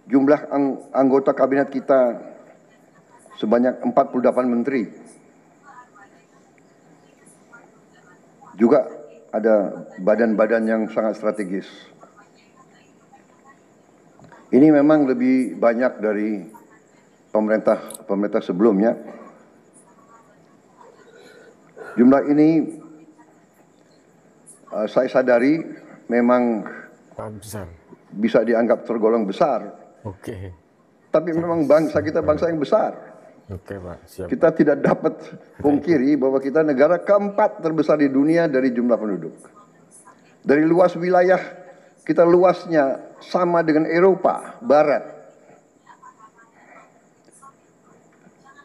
Jumlah anggota kabinet kita sebanyak 48 menteri. Juga ada badan-badan yang sangat strategis. Ini memang lebih banyak dari pemerintah sebelumnya. Jumlah ini saya sadari memang bisa dianggap tergolong besar. Oke. Tapi memang bangsa kita bangsa yang besar. Oke, Pak. Siap. Kita tidak dapat pungkiri bahwa kita negara keempat terbesar di dunia dari jumlah penduduk. Dari luas wilayah, kita luasnya sama dengan Eropa Barat.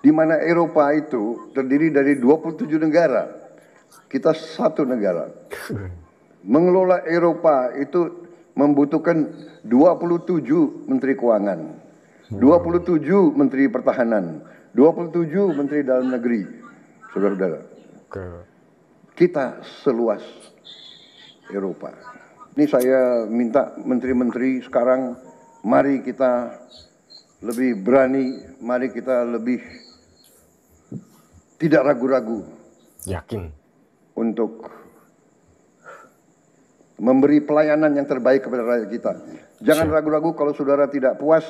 Di mana Eropa itu terdiri dari 27 negara. Kita satu negara. Mengelola Eropa itu membutuhkan 27 menteri keuangan, 27 menteri pertahanan, 27 menteri dalam negeri. Saudara-saudara. Kita seluas Eropa. Ini saya minta menteri-menteri sekarang, mari kita lebih berani, mari kita lebih tidak ragu-ragu. Yakin. Untuk memberi pelayanan yang terbaik kepada rakyat kita. Jangan ragu-ragu kalau saudara tidak puas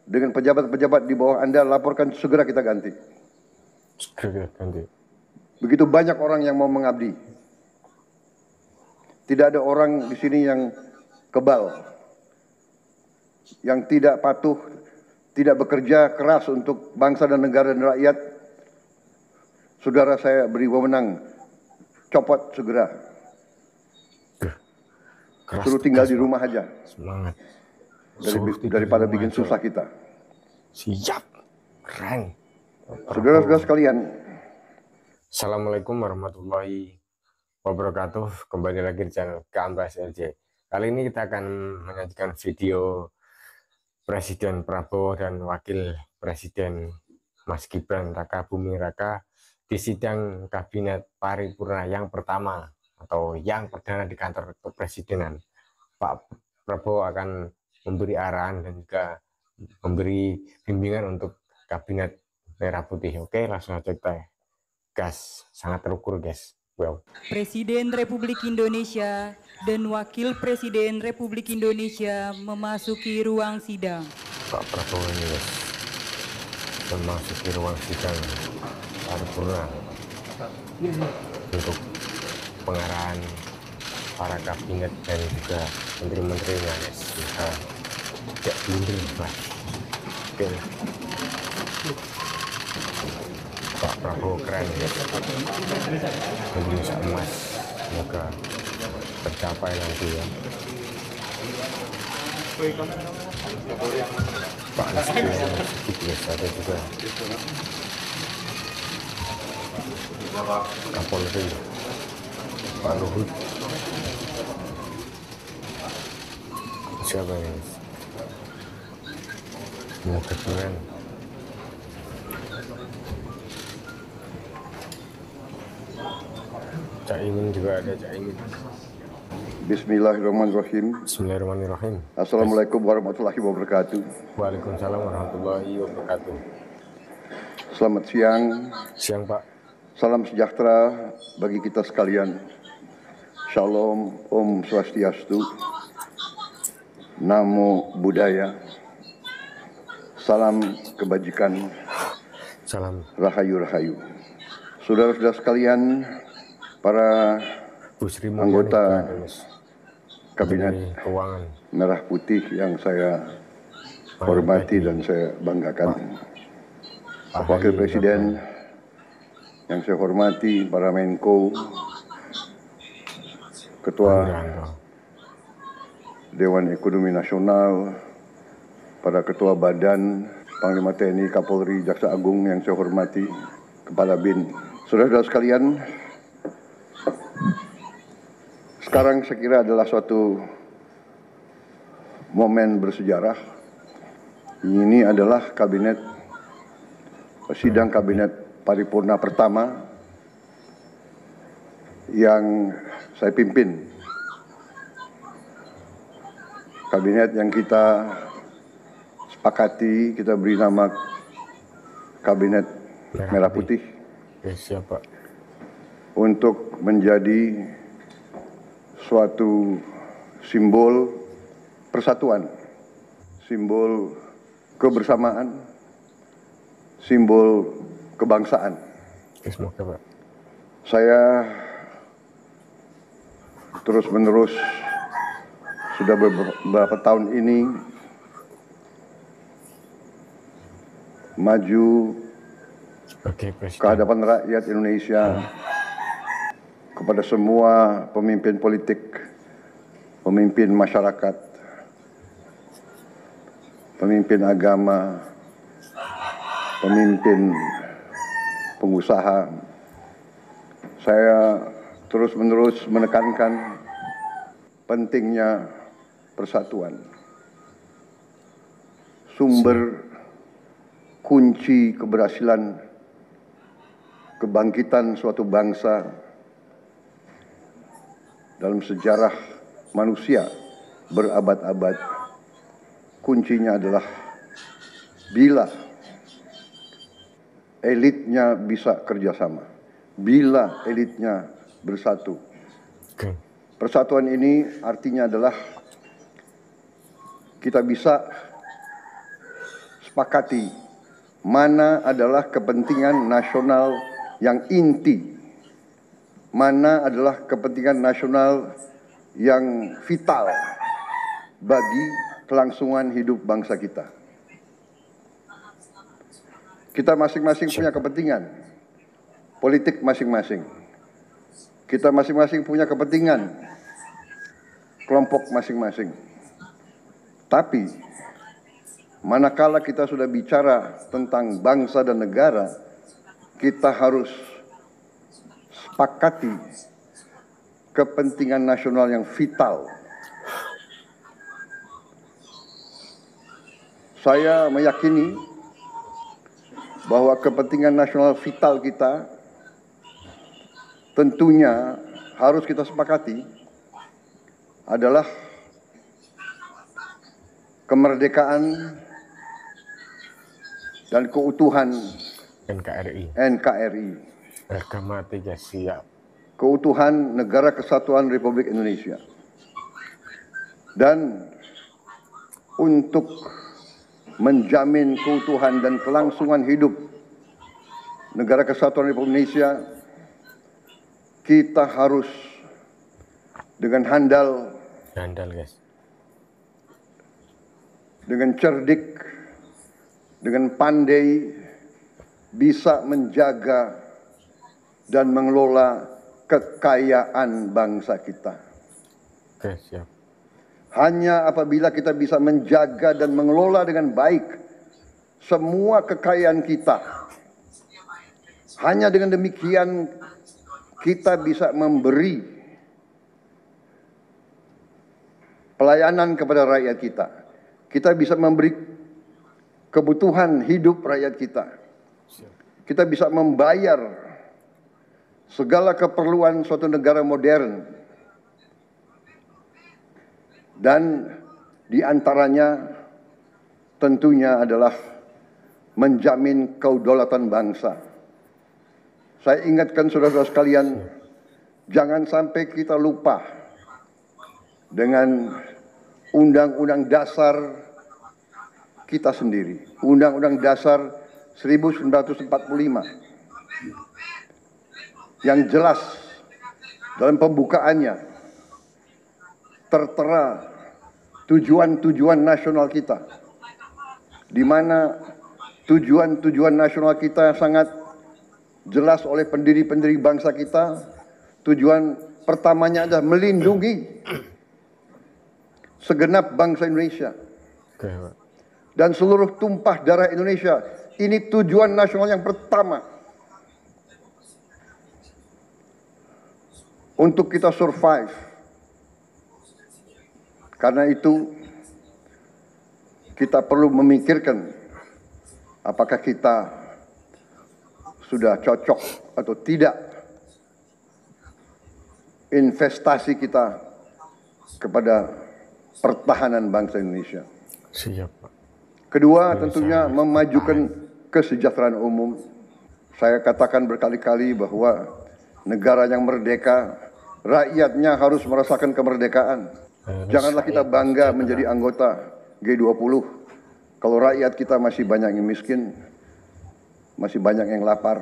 dengan pejabat-pejabat di bawah Anda, laporkan, segera kita ganti. Segera ganti. Begitu banyak orang yang mau mengabdi. Tidak ada orang di sini yang kebal, yang tidak patuh, tidak bekerja keras untuk bangsa dan negara dan rakyat. Saudara saya beri wewenang, copot segera. Suruh tinggal di rumah aja. Semangat. Daripada bikin susah kita. Siap. Keren. Saudara-saudara sekalian. Assalamualaikum warahmatullahi wabarakatuh. Kembali lagi di channel Kambas LJ. Kali ini kita akan menyajikan video Presiden Prabowo dan Wakil Presiden Mas Gibran Raka Buming Raka di sidang Kabinet Paripurna yang pertama atau yang perdana di kantor kepresidenan. Pak Prabowo akan memberi arahan dan juga memberi bimbingan untuk Kabinet Merah Putih. Oke, langsung aja kita gas. Sangat terukur, guys. Wow. Presiden Republik Indonesia dan Wakil Presiden Republik Indonesia memasuki ruang sidang. Pak Prabowo ini, guys, memasuki ruang sidang paripurna untuk pengarahan para kabinet dan juga menteri-menterinya, guys. Bisa tidak blunder, Mas. Oke. Pak Prabowo keren, guys. Indonesia emas, semoga tercapai nanti ya. Pak Listio guys, ada juga Kapolri Pak Luhut. Siapa ini? Semoga keren. Caimin juga ada, Caimin. Bismillahirrahmanirrahim. Bismillahirrahmanirrahim. Assalamualaikum warahmatullahi wabarakatuh. Waalaikumsalam warahmatullahi wabarakatuh. Selamat siang. Siang, Pak. Salam sejahtera bagi kita sekalian. Shalom, Om Swastiastu, Namo Buddhaya, salam kebajikan, salam rahayu-rahayu. Saudara-saudara sekalian, para anggota Kabinet Keuangan Merah Putih yang saya hormati dan saya banggakan, Wakil Presiden yang saya hormati, para Menko, Ketua Dewan Ekonomi Nasional, para Ketua Badan, Panglima TNI, Kapolri, Jaksa Agung yang saya hormati, Kepala BIN. Saudara-saudara sekalian, sekarang saya kira adalah suatu momen bersejarah. Ini adalah sidang kabinet paripurna pertama yang saya pimpin. Kabinet yang kita sepakati, kita beri nama Kabinet Merah Putih. Oke, siap Pak. Untuk menjadi suatu simbol persatuan, simbol kebersamaan, simbol kebangsaan. Oke, semoga Pak. Saya terus-menerus sudah beberapa tahun ini maju ke hadapan rakyat Indonesia, kepada semua pemimpin politik, pemimpin masyarakat, pemimpin agama, pemimpin pengusaha. Saya terus-menerus menekankan pentingnya persatuan. Sumber kunci keberhasilan kebangkitan suatu bangsa dalam sejarah manusia berabad-abad, kuncinya adalah bila elitnya bisa kerjasama, bila elitnya bersatu. Persatuan ini artinya adalah kita bisa sepakati mana adalah kepentingan nasional yang inti, mana adalah kepentingan nasional yang vital bagi kelangsungan hidup bangsa kita. Kita masing-masing punya kepentingan politik masing-masing. Kita masing-masing punya kepentingan kelompok masing-masing. Tapi manakala kita sudah bicara tentang bangsa dan negara, kita harus sepakati kepentingan nasional yang vital. Saya meyakini bahwa kepentingan nasional vital kita tentunya harus kita sepakati adalah kemerdekaan dan keutuhan NKRI. Harga mati ya, siap. Keutuhan Negara Kesatuan Republik Indonesia. Dan untuk menjamin keutuhan dan kelangsungan hidup Negara Kesatuan Republik Indonesia, kita harus dengan handal, guys, dengan cerdik, dengan pandai bisa menjaga dan mengelola kekayaan bangsa kita. Oke, siap. Hanya apabila kita bisa menjaga dan mengelola dengan baik semua kekayaan kita, hanya dengan demikian kita bisa memberi pelayanan kepada rakyat kita. Kita bisa memberi kebutuhan hidup rakyat kita. Kita bisa membayar segala keperluan suatu negara modern. Dan diantaranya tentunya adalah menjamin kedaulatan bangsa. Saya ingatkan saudara-saudara sekalian, jangan sampai kita lupa dengan Undang-Undang Dasar kita sendiri, Undang-Undang Dasar 1945, yang jelas dalam pembukaannya tertera tujuan-tujuan nasional kita, di mana tujuan-tujuan nasional kita sangat jelas oleh pendiri-pendiri bangsa kita. Tujuan pertamanya adalah melindungi segenap bangsa Indonesia dan seluruh tumpah darah Indonesia. Ini tujuan nasional yang pertama untuk kita survive. Karena itu kita perlu memikirkan apakah kita sudah cocok atau tidak investasi kita kepada pertahanan bangsa Indonesia. Siap, Pak. Kedua, tentunya memajukan kesejahteraan umum. Saya katakan berkali-kali bahwa negara yang merdeka, rakyatnya harus merasakan kemerdekaan. Janganlah kita bangga menjadi anggota G20 kalau rakyat kita masih banyak yang miskin, masih banyak yang lapar.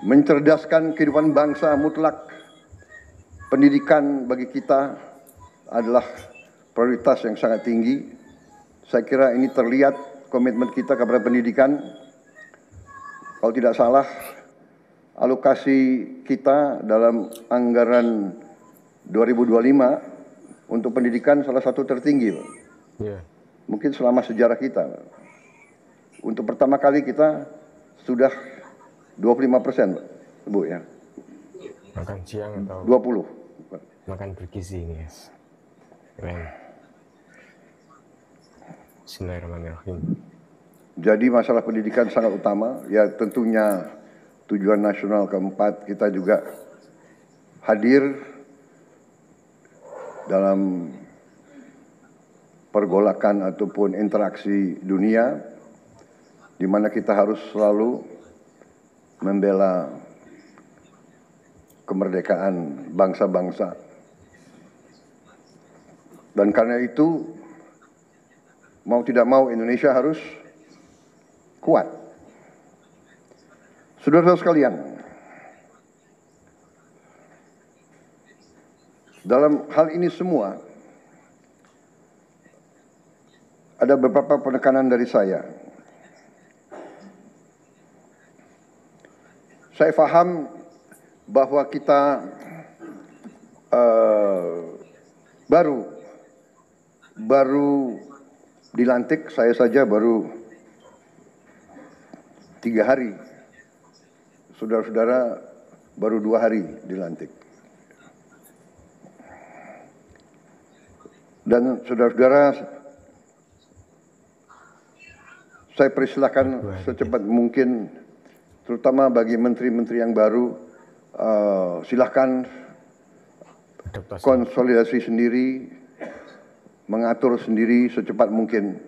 Mencerdaskan kehidupan bangsa mutlak. Pendidikan bagi kita adalah prioritas yang sangat tinggi. Saya kira ini terlihat komitmen kita kepada pendidikan. Kalau tidak salah, alokasi kita dalam anggaran 2025 untuk pendidikan salah satu tertinggi, Pak. Yeah. Mungkin selama sejarah kita. Untuk pertama kali kita sudah 25%, Pak, Bu, ya. Makan siang atau 20. makan bergizi ini, guys. Keren. Bismillahirrahmanirrahim. Jadi masalah pendidikan sangat utama. Ya tentunya tujuan nasional keempat kita juga hadir dalam pergolakan ataupun interaksi dunia, di mana kita harus selalu membela kemerdekaan bangsa-bangsa. Dan karena itu, mau tidak mau Indonesia harus kuat. Saudara-saudara sekalian, dalam hal ini semua, ada beberapa penekanan dari saya. Saya paham bahwa kita baru dilantik, saya saja baru 3 hari. Saudara-saudara baru 2 hari dilantik. Dan saudara-saudara, saya persilakan secepat mungkin, terutama bagi menteri-menteri yang baru, silakan konsolidasi sendiri, mengatur sendiri secepat mungkin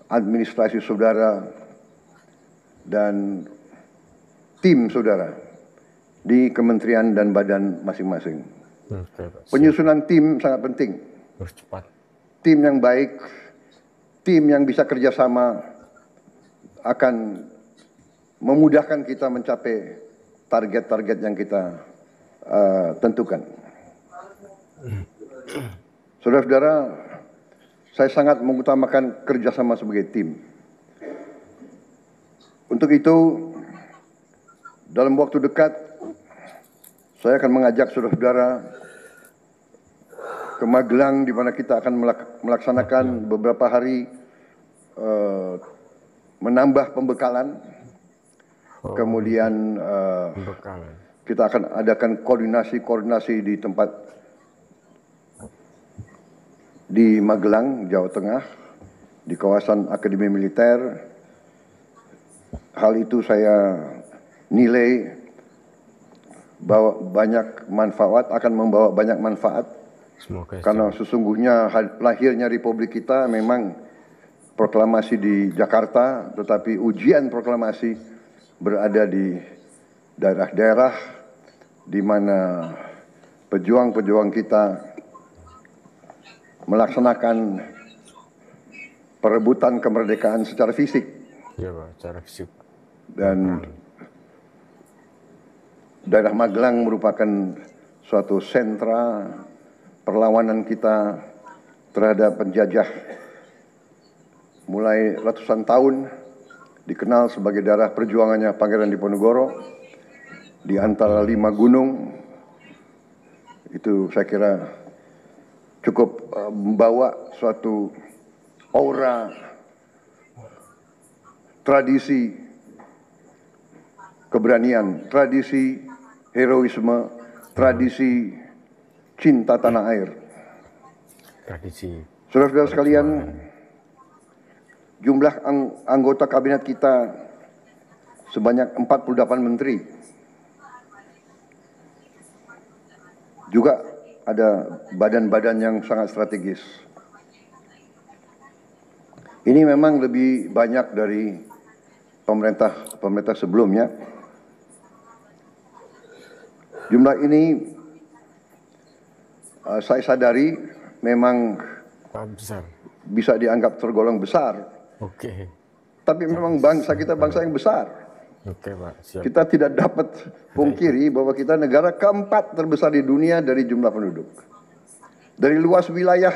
administrasi saudara dan tim saudara di kementerian dan badan masing-masing. Penyusunan tim sangat penting. Harus cepat. Tim yang baik, tim yang bisa kerjasama akan memudahkan kita mencapai target-target yang kita tentukan. Saudara-saudara, saya sangat mengutamakan kerjasama sebagai tim. Untuk itu, dalam waktu dekat, saya akan mengajak saudara-saudara ke Magelang, di mana kita akan melaksanakan beberapa hari menambah pembekalan. Kemudian kita akan adakan koordinasi di tempat di Magelang, Jawa Tengah, di kawasan Akademi Militer. Hal itu saya nilai bahwa akan membawa banyak manfaat. Semoga karena sesungguhnya lahirnya Republik kita memang proklamasi di Jakarta, tetapi ujian proklamasi berada di daerah-daerah di mana pejuang-pejuang kita melaksanakan perebutan kemerdekaan secara fisik. Ya, Pak, secara fisik. Dan daerah Magelang merupakan suatu sentra perlawanan kita terhadap penjajah mulai ratusan tahun, dikenal sebagai daerah perjuangannya Pangeran Diponegoro di antara 5 gunung. Itu saya kira cukup membawa suatu aura tradisi keberanian, tradisi heroisme, tradisi cinta tanah air. Tradisi. Saudara-saudara sekalian, jumlah anggota kabinet kita sebanyak 48 menteri. Juga ada badan-badan yang sangat strategis. Ini memang lebih banyak dari pemerintah sebelumnya. Jumlah ini saya sadari memang besar. bisa dianggap tergolong besar. Oke. Tapi memang bangsa kita bangsa yang besar. Oke, Pak. Siap. Kita tidak dapat pungkiri bahwa kita negara keempat terbesar di dunia dari jumlah penduduk. Dari luas wilayah,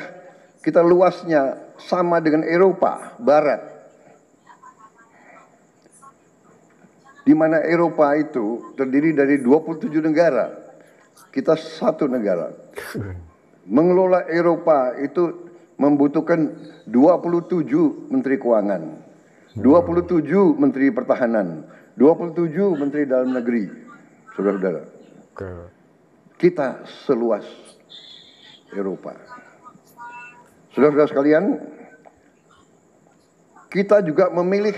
kita luasnya sama dengan Eropa Barat. Di mana Eropa itu terdiri dari 27 negara. Kita satu negara. Mengelola Eropa itu membutuhkan 27 menteri keuangan, 27 menteri pertahanan, 27 menteri dalam negeri. Saudara-saudara, kita seluas Eropa. Saudara-saudara sekalian, kita juga memilih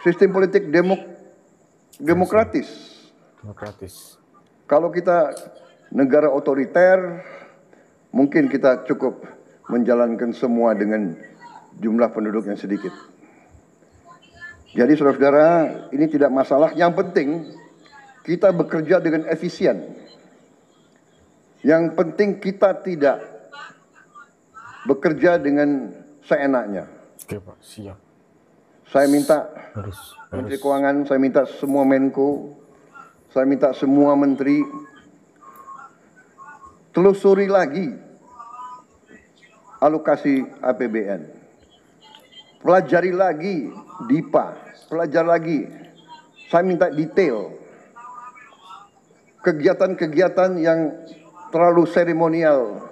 sistem politik demokratis. Kalau kita negara otoriter, mungkin kita cukup menjalankan semua dengan jumlah penduduk yang sedikit. Jadi saudara-saudara, ini tidak masalah. Yang penting kita bekerja dengan efisien. Yang penting kita tidak bekerja dengan seenaknya. Oke, Pak, siap. Saya minta Menteri Keuangan, saya minta semua Menko, saya minta semua menteri telusuri lagi alokasi APBN. Pelajari lagi DIPA, pelajari lagi. Saya minta detail. Kegiatan-kegiatan yang terlalu seremonial,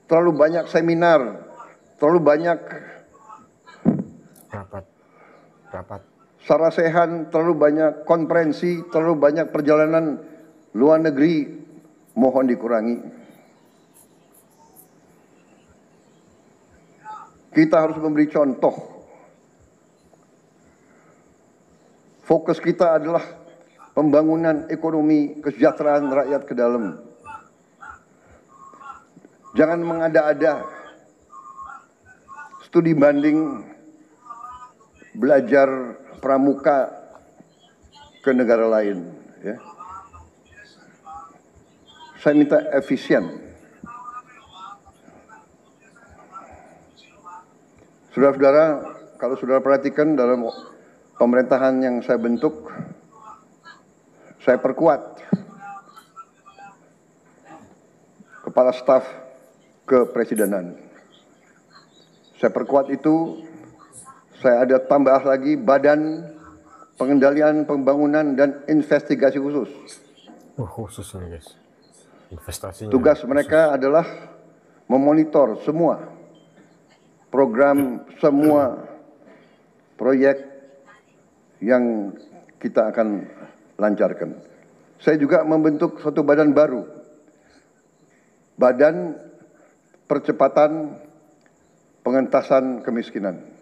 terlalu banyak seminar, terlalu banyak rapat. Sarasehan, terlalu banyak konferensi, terlalu banyak perjalanan luar negeri, mohon dikurangi. Kita harus memberi contoh. Fokus kita adalah pembangunan ekonomi, kesejahteraan rakyat ke dalam. Jangan mengada-ada. Studi banding, belajar pramuka ke negara lain. Ya. Saya minta efisien. Saudara-saudara, kalau saudara perhatikan dalam pemerintahan yang saya bentuk, saya perkuat kepala staf kepresidenan. Saya perkuat itu. Saya ada tambah lagi Badan Pengendalian Pembangunan dan Investigasi Khusus. Khusus nih, guys. Investasinya. Tugas mereka adalah memonitor semua program, semua proyek yang kita akan lancarkan. Saya juga membentuk suatu badan baru. Badan Percepatan Pengentasan Kemiskinan.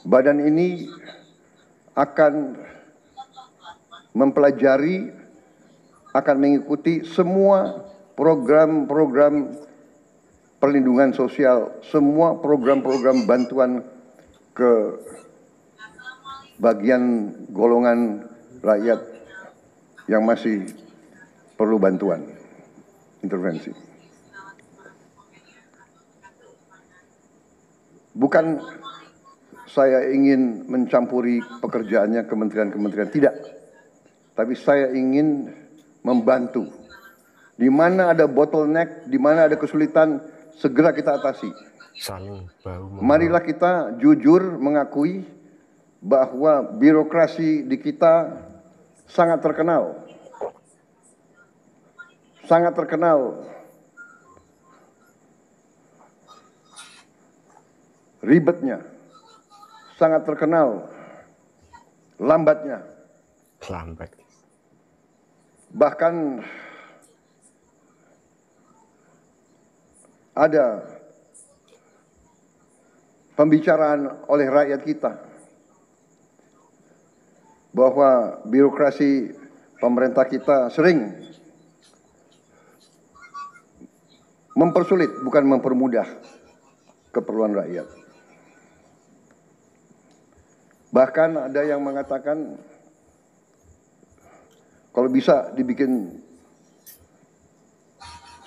Badan ini akan mempelajari, akan mengikuti semua program-program perlindungan sosial, semua program-program bantuan ke bagian golongan rakyat yang masih perlu bantuan, intervensi. Bukan saya ingin mencampuri pekerjaannya kementerian-kementerian, tidak. Tapi saya ingin membantu. Di mana ada bottleneck, di mana ada kesulitan, segera kita atasi. Marilah kita jujur mengakui bahwa birokrasi di kita sangat terkenal. Sangat terkenal. Ribetnya. Sangat terkenal lambatnya. Bahkan ada pembicaraan oleh rakyat kita bahwa birokrasi pemerintah kita sering mempersulit, bukan mempermudah keperluan rakyat. Bahkan ada yang mengatakan kalau bisa dibikin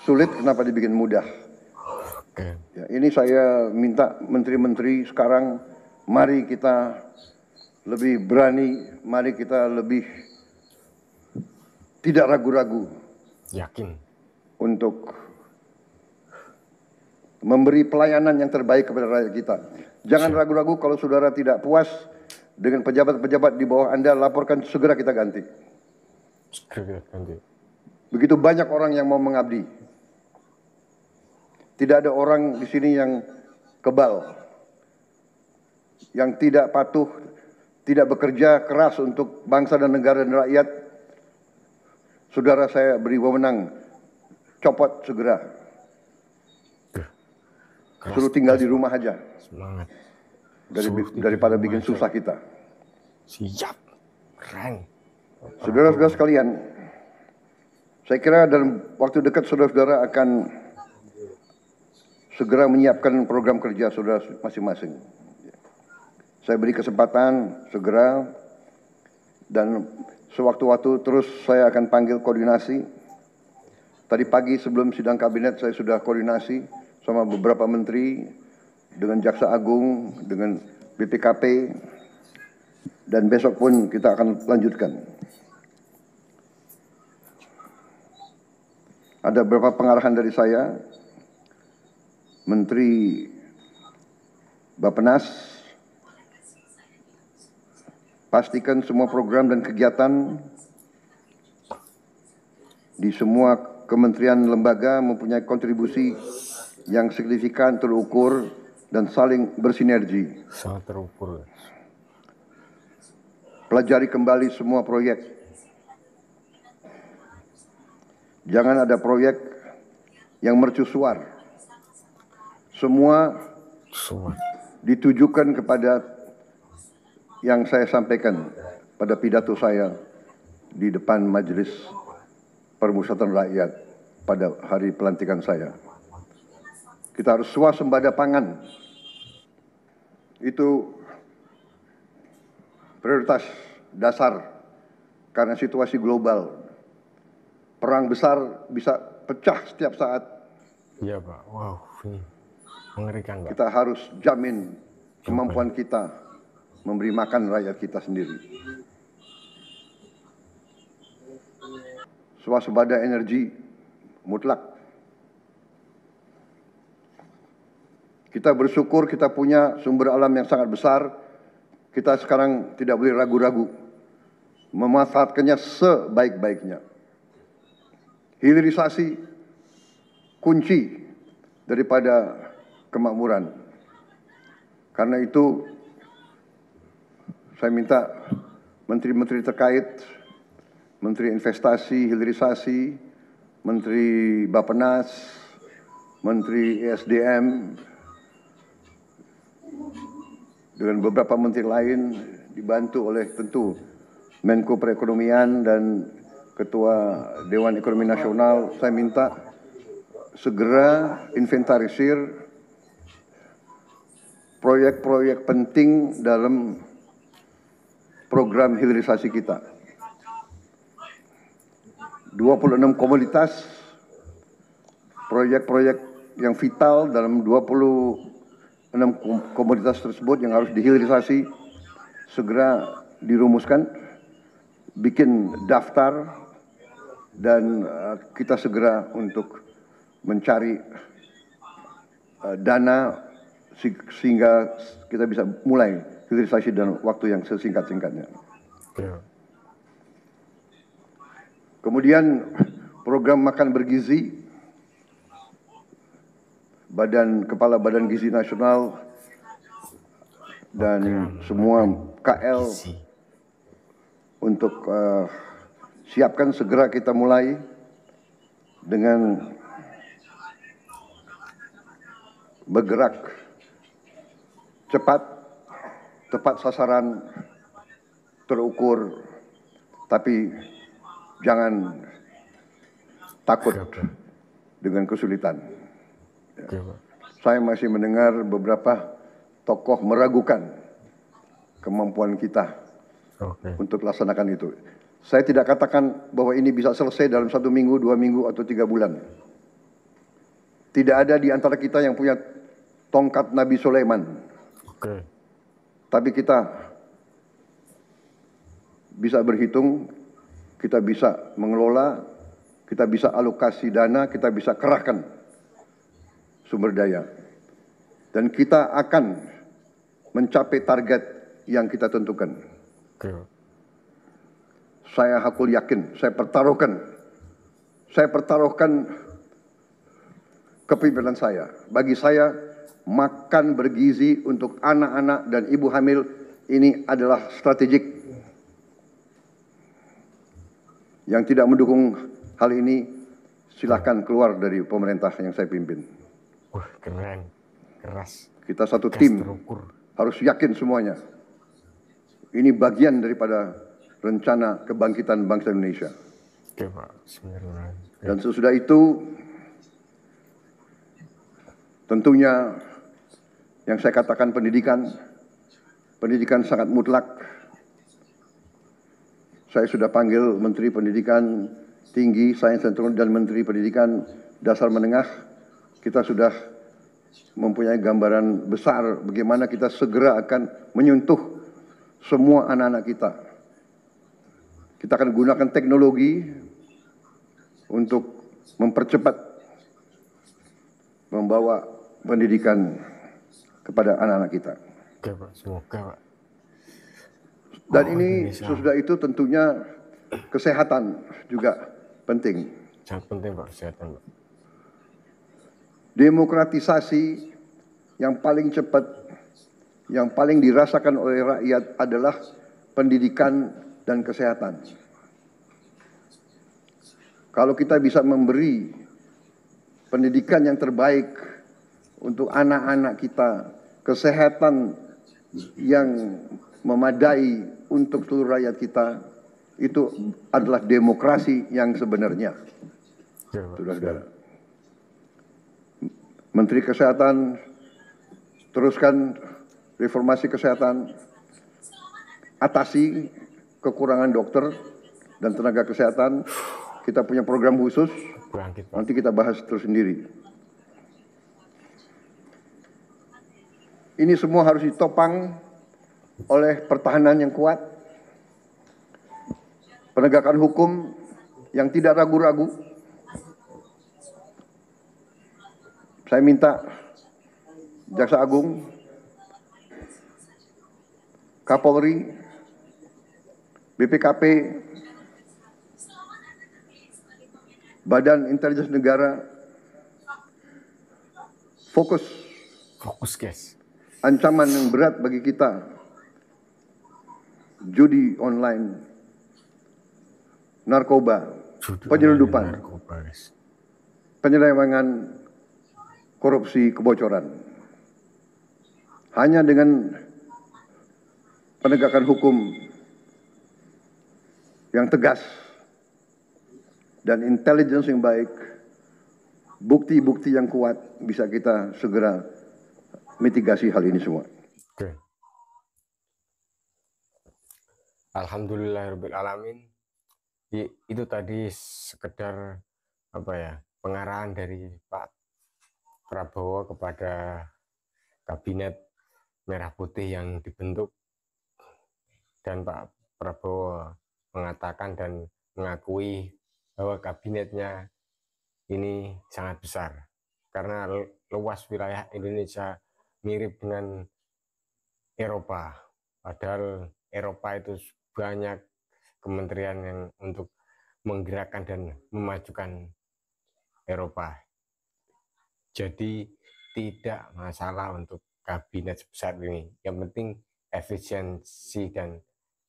sulit, kenapa dibikin mudah? Ya, ini saya minta menteri-menteri sekarang, mari kita lebih berani, mari kita lebih tidak ragu-ragu Yakin. untuk memberi pelayanan yang terbaik kepada rakyat kita. Jangan ragu-ragu kalau saudara tidak puas dengan pejabat-pejabat di bawah Anda, laporkan, segera kita ganti. Segera ganti. Begitu banyak orang yang mau mengabdi. Tidak ada orang di sini yang kebal, yang tidak patuh, tidak bekerja keras untuk bangsa dan negara dan rakyat. Saudara, saya beri wewenang, copot segera. Suruh tinggal di rumah aja. Semangat. Daripada bikin susah kita. Siap. Keren. Saudara-saudara sekalian, saya kira dalam waktu dekat saudara-saudara akan segera menyiapkan program kerja saudara masing-masing. Saya beri kesempatan segera, dan sewaktu-waktu terus saya akan panggil koordinasi. Tadi pagi sebelum sidang kabinet saya sudah koordinasi sama beberapa menteri, dengan Jaksa Agung, dengan BPKP, dan besok pun kita akan lanjutkan. Ada beberapa pengarahan dari saya, Menteri Bappenas, pastikan semua program dan kegiatan di semua kementerian lembaga mempunyai kontribusi yang signifikan, terukur, dan saling bersinergi. Sangat terukur. Pelajari kembali semua proyek. Jangan ada proyek yang mercusuar. Semua ditujukan kepada yang saya sampaikan pada pidato saya di depan Majelis Permusyawaratan Rakyat pada hari pelantikan saya. Kita harus swasembada pangan. Itu prioritas dasar karena situasi global. Perang besar bisa pecah setiap saat. Iya Pak, wow, ini mengerikan Pak. Kita harus jamin kemampuan kita memberi makan rakyat kita sendiri. Swasembada energi mutlak. Kita bersyukur kita punya sumber alam yang sangat besar. Kita sekarang tidak boleh ragu-ragu memanfaatkannya sebaik-baiknya. Hilirisasi kunci daripada kemakmuran. Karena itu saya minta menteri-menteri terkait, Menteri Investasi, Hilirisasi, Menteri Bappenas, Menteri ESDM, dengan beberapa menteri lain, dibantu oleh tentu Menko Perekonomian dan Ketua Dewan Ekonomi Nasional, saya minta segera inventarisir proyek-proyek penting dalam program hilirisasi kita. 26 komoditas, proyek-proyek yang vital dalam 26 komoditas tersebut yang harus dihilirisasi segera dirumuskan, bikin daftar, dan kita segera untuk mencari dana sehingga kita bisa mulai hilirisasi dalam waktu yang sesingkat-singkatnya. Ya. Kemudian program makan bergizi, Kepala Badan Gizi Nasional dan semua KL untuk siapkan, segera kita mulai dengan bergerak cepat, tepat sasaran, terukur, tapi jangan takut dengan kesulitan. Oke, Pak. Saya masih mendengar beberapa tokoh meragukan kemampuan kita Oke. untuk laksanakan itu. Saya tidak katakan bahwa ini bisa selesai dalam 1 minggu, 2 minggu, atau 3 bulan. Tidak ada di antara kita yang punya tongkat Nabi Sulaiman. Oke. Tapi kita bisa berhitung, kita bisa mengelola, kita bisa alokasi dana, kita bisa kerahkan sumber daya. Dan kita akan mencapai target yang kita tentukan. Oke, Pak. Saya hakul yakin, saya pertaruhkan kepemimpinan saya. Bagi saya, makan bergizi untuk anak-anak dan ibu hamil ini adalah strategik. Yang tidak mendukung hal ini, silakan keluar dari pemerintah yang saya pimpin. Wah, keren. Keras. Kita satu Gas tim, terukur. harus yakin semuanya. Ini bagian daripada rencana kebangkitan bangsa Indonesia. Oke, Pak. Bismillahirrahmanirrahim. Dan sesudah itu, tentunya yang saya katakan pendidikan sangat mutlak. Saya sudah panggil Menteri Pendidikan Tinggi, Sains dan Teknologi dan Menteri Pendidikan Dasar Menengah. Kita sudah mempunyai gambaran besar bagaimana kita segera akan menyentuh semua anak-anak kita. Kita akan gunakan teknologi untuk mempercepat membawa pendidikan kepada anak-anak kita. Oke, Pak. Semoga, Pak. Dan ini sesudah itu tentunya kesehatan juga penting. Sangat penting, Pak, kesehatan, Pak. Demokratisasi yang paling cepat, yang paling dirasakan oleh rakyat adalah pendidikan dan kesehatan. Kalau kita bisa memberi pendidikan yang terbaik untuk anak-anak kita, kesehatan yang memadai untuk seluruh rakyat kita, itu adalah demokrasi yang sebenarnya. Saudara-saudara. Menteri Kesehatan, teruskan reformasi kesehatan, atasi kekurangan dokter dan tenaga kesehatan. Kita punya program khusus, Bangkit, Pak. nanti kita bahas tersendiri. Ini semua harus ditopang oleh pertahanan yang kuat, penegakan hukum yang tidak ragu-ragu. Saya minta Jaksa Agung, Kapolri, BPKP, Badan Intelijen Negara fokus Guys. ancaman yang berat bagi kita, judi online, narkoba, penyelundupan, Narkoba, guys. penyelewengan, korupsi, kebocoran. Hanya dengan penegakan hukum yang tegas dan intelligence yang baik, bukti-bukti yang kuat, bisa kita segera mitigasi hal ini semua. Oke. Alhamdulillahirabbil alamin. Itu tadi sekedar pengarahan dari Pak Prabowo kepada kabinet merah putih yang dibentuk, dan Pak Prabowo mengatakan dan mengakui bahwa kabinetnya ini sangat besar karena luas wilayah Indonesia mirip dengan Eropa, padahal Eropa itu banyak kementerian yang untuk menggerakkan dan memajukan Eropa. Jadi tidak masalah untuk kabinet sebesar ini. Yang penting efisiensi dan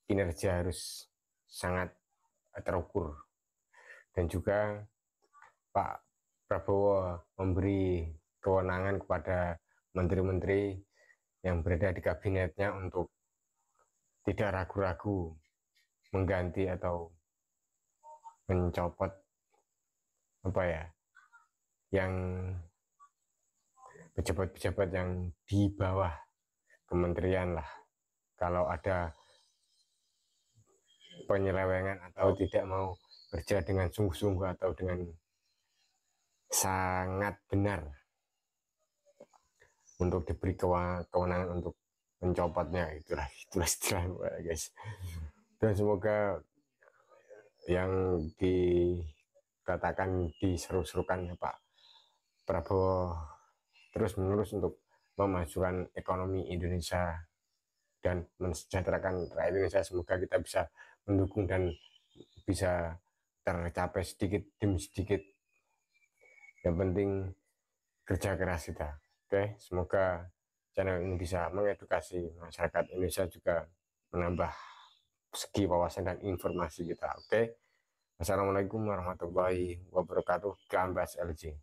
kinerja harus sangat terukur. Dan juga Pak Prabowo memberi kewenangan kepada menteri-menteri yang berada di kabinetnya untuk tidak ragu-ragu mengganti atau mencopot apa ya, yang pejabat-pejabat yang di bawah kementerian lah. Kalau ada penyelewengan atau tidak mau kerja dengan sungguh-sungguh atau dengan sangat benar untuk diberi kewenangan untuk mencopotnya, itulah istilahnya guys. Dan semoga yang dikatakan diseru-serukan Pak Prabowo terus menerus untuk memajukan ekonomi Indonesia dan mensejahterakan rakyat Indonesia, semoga kita bisa mendukung dan bisa tercapai sedikit demi sedikit. Yang penting kerja keras kita. Oke, semoga channel ini bisa mengedukasi masyarakat Indonesia, juga menambah segi wawasan dan informasi kita. Oke, Assalamualaikum warahmatullahi wabarakatuh. Gambas LJ.